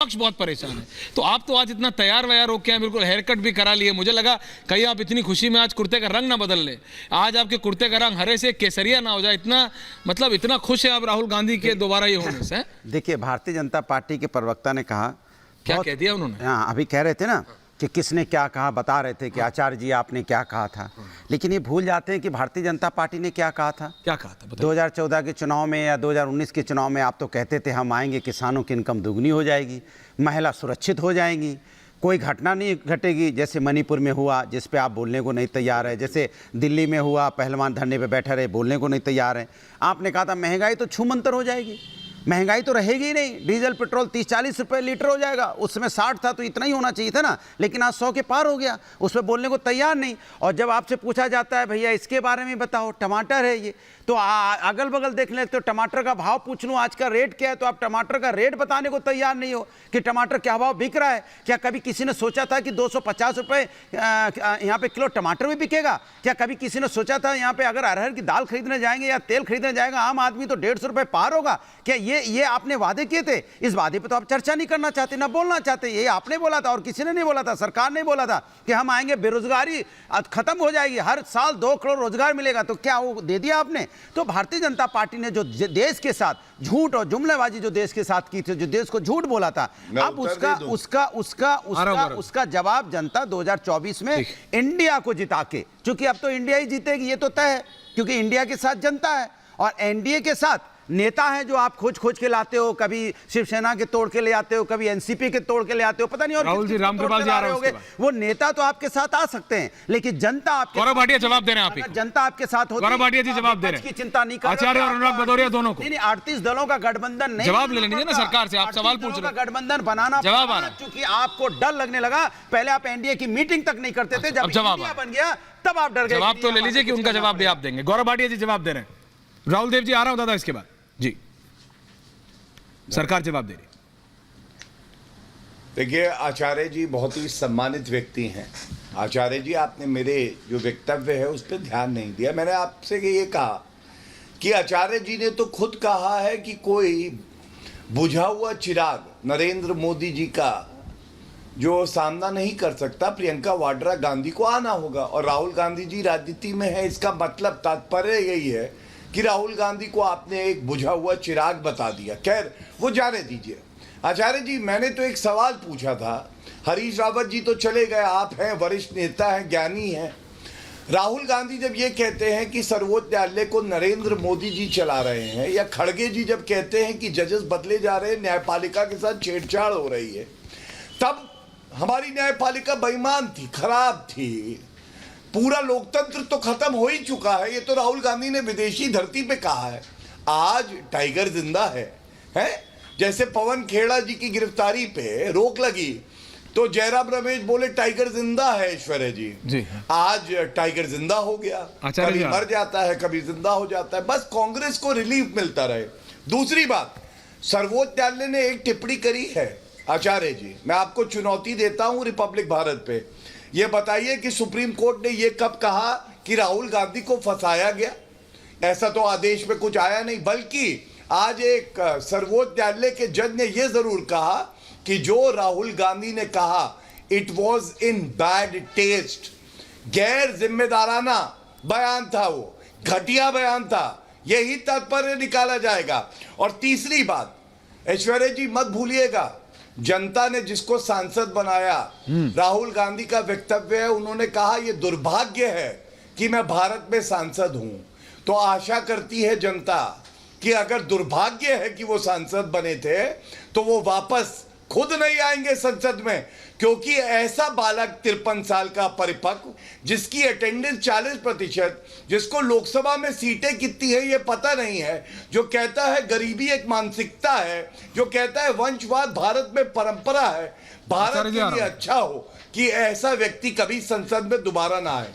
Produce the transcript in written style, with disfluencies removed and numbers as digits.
पक्ष बहुत परेशान है। तो आप तो आज इतना तैयार वैयार होके हैं, बिल्कुल हेयर कट भी करा लिए, मुझे लगा कहीं आप इतनी खुशी में आज कुर्ते का रंग ना बदल ले, आज आपके कुर्ते का रंग हरे से केसरिया ना हो जाए, इतना मतलब इतना खुश है आप राहुल गांधी के दोबारा ये होने से। देखिए, भारतीय जनता पार्टी के प्रवक्ता ने कहा, क्या कह दिया उन्होंने? हाँ, अभी कह रहे थे ना कि किसने क्या कहा, बता रहे थे कि आचार्य जी आपने क्या कहा था, लेकिन ये भूल जाते हैं कि भारतीय जनता पार्टी ने क्या कहा था। क्या कहा था? 2014 के चुनाव में या 2019 के चुनाव में आप तो कहते थे हम आएंगे, किसानों की इनकम दुगनी हो जाएगी, महिला सुरक्षित हो जाएंगी, कोई घटना नहीं घटेगी, जैसे मणिपुर में हुआ जिस पे आप बोलने को नहीं तैयार है, जैसे दिल्ली में हुआ पहलवान धरने पे बैठे रहे, बोलने को नहीं तैयार है। आपने कहा था महंगाई तो छूमंतर हो जाएगी, महंगाई तो रहेगी ही नहीं, डीजल पेट्रोल 30-40 रुपए लीटर हो जाएगा, उसमें 60 था तो इतना ही होना चाहिए था ना, लेकिन आज 100 के पार हो गया, उस पर बोलने को तैयार नहीं। और जब आपसे पूछा जाता है भैया इसके बारे में बताओ, टमाटर है ये, तो अगल बगल देख लेते हो, टमाटर का भाव पूछ लूँ आज का रेट क्या है, तो आप टमाटर का रेट बताने को तैयार नहीं हो कि टमाटर क्या भाव बिक रहा है। क्या कभी किसी ने सोचा था कि 250 रुपये यहाँ पे किलो टमाटर भी बिकेगा? क्या कभी किसी ने सोचा था यहाँ पे अगर अरहर की दाल खरीदने जाएंगे या तेल खरीदने जाएगा आम आदमी तो 150 रुपये पार होगा? क्या ये आपने वादे किए थे? इस वादे पे तो आप चर्चा नहीं करना चाहते, ना बोलना चाहते। ये आपने बोला था और किसी ने नहीं बोला था, सरकार ने बोला था कि हम आएंगे, बेरोजगारी खत्म हो जाएगी, हर साल 2 करोड़ रोजगार मिलेगा। तो क्या वो दे दिया आपने? तो भारतीय जनता पार्टी ने जो देश के साथ झूठ और जुमलेबाजी जो देश के साथ की थी, जो देश को झूठ बोला था, अब उसका जवाब जनता 2024 में इंडिया को जिता के, क्योंकि अब तो इंडिया ही जीतेगी ये तो तय है, क्योंकि इंडिया के साथ जनता है और एनडीए के साथ नेता हैं जो आप खोज के लाते हो, कभी शिवसेना के तोड़ के ले आते हो, कभी एनसीपी के तोड़ के ले आते हो, पता नहीं और राहुल जी, रामकृपाल जी आ रहे होंगे, वो नेता तो आपके साथ आ सकते हैं, लेकिन जनता आपके, गौरव भाटिया जवाब दे रहे हैं, आप जनता आपके साथ होती है, गौरव भाटिया जी जवाब दे रहे हैं, की चिंता नहीं कर, आचार्य और अनुराग भदौरिया दोनों को। नहीं, 38 दलों का गठबंधन नहीं, जवाब ले लेंगे ना सरकार से, आप सवाल पूछ रहे हैं, गठबंधन बनाना जवाब आ रहा है, क्योंकि आपको डर लगने लगा। पहले आप एनडीए की मीटिंग तक नहीं करते थे, जब जवाब बन गया तब आप डर गए। जवाब तो ले लीजिए कि उनका जवाब भी आप देंगे। गौरव भाटिया जी जवाब दे रहे हैं, राहुल देव जी आ रहा हूं दादा इसके बाद जी, सरकार जवाब दे रही। देखिए, आचार्य जी बहुत ही सम्मानित व्यक्ति हैं। आचार्य जी, आपने मेरे जो वक्तव्य है उस पर ध्यान नहीं दिया। मैंने आपसे ये कहा कि आचार्य जी ने तो खुद कहा है कि कोई बुझा हुआ चिराग नरेंद्र मोदी जी का जो सामना नहीं कर सकता, प्रियंका वाड्रा गांधी को आना होगा, और राहुल गांधी जी राजनीति में है, इसका मतलब तात्पर्य यही है कि राहुल गांधी को आपने एक बुझा हुआ चिराग बता दिया। खैर, वो जाने दीजिए। आचार्य जी, मैंने तो एक सवाल पूछा था, हरीश रावत जी तो चले गए, आप हैं, वरिष्ठ नेता हैं, ज्ञानी हैं। राहुल गांधी जब ये कहते हैं कि सर्वोच्च न्यायालय को नरेंद्र मोदी जी चला रहे हैं, या खड़गे जी जब कहते हैं कि जजेस बदले जा रहे हैं, न्यायपालिका के साथ छेड़छाड़ हो रही है, तब हमारी न्यायपालिका बेईमान थी, खराब थी, पूरा लोकतंत्र तो खत्म हो ही चुका है। ये तो राहुल गांधी ने विदेशी धरती पे कहा है। आज टाइगर जिंदा है? जैसे पवन खेड़ा जी की गिरफ्तारी पे रोक लगी तो जयराम रमेश बोले टाइगर जिंदा है ऐश्वर्या जी, आज टाइगर जिंदा हो गया, कभी मर जाता है, कभी जिंदा हो जाता है, बस कांग्रेस को रिलीफ मिलता रहे। दूसरी बात, सर्वोच्च न्यायालय ने एक टिप्पणी करी है। आचार्य जी, मैं आपको चुनौती देता हूं रिपब्लिक भारत पे, ये बताइए कि सुप्रीम कोर्ट ने ये कब कहा कि राहुल गांधी को फंसाया गया? ऐसा तो आदेश में कुछ आया नहीं, बल्कि आज एक सर्वोच्च न्यायालय के जज ने यह जरूर कहा कि जो राहुल गांधी ने कहा it was in bad taste, गैर जिम्मेदाराना बयान था, वो घटिया बयान था, यही तात्पर्य निकाला जाएगा। और तीसरी बात, ऐश्वर्या जी मत भूलिएगा, जनता ने जिसको सांसद बनाया, राहुल गांधी का वक्तव्य है, उन्होंने कहा यह दुर्भाग्य है कि मैं भारत में सांसद हूं। तो आशा करती है जनता कि अगर दुर्भाग्य है कि वो सांसद बने थे तो वो वापस खुद नहीं आएंगे संसद में, क्योंकि ऐसा बालक 53 साल का परिपक्व, जिसकी अटेंडेंस 40%, जिसको लोकसभा में सीटें कितनी है ये पता नहीं है, जो कहता है गरीबी एक मानसिकता है, जो कहता है वंशवाद भारत में परंपरा है, भारत के लिए अच्छा हो कि ऐसा व्यक्ति कभी संसद में दोबारा ना आए।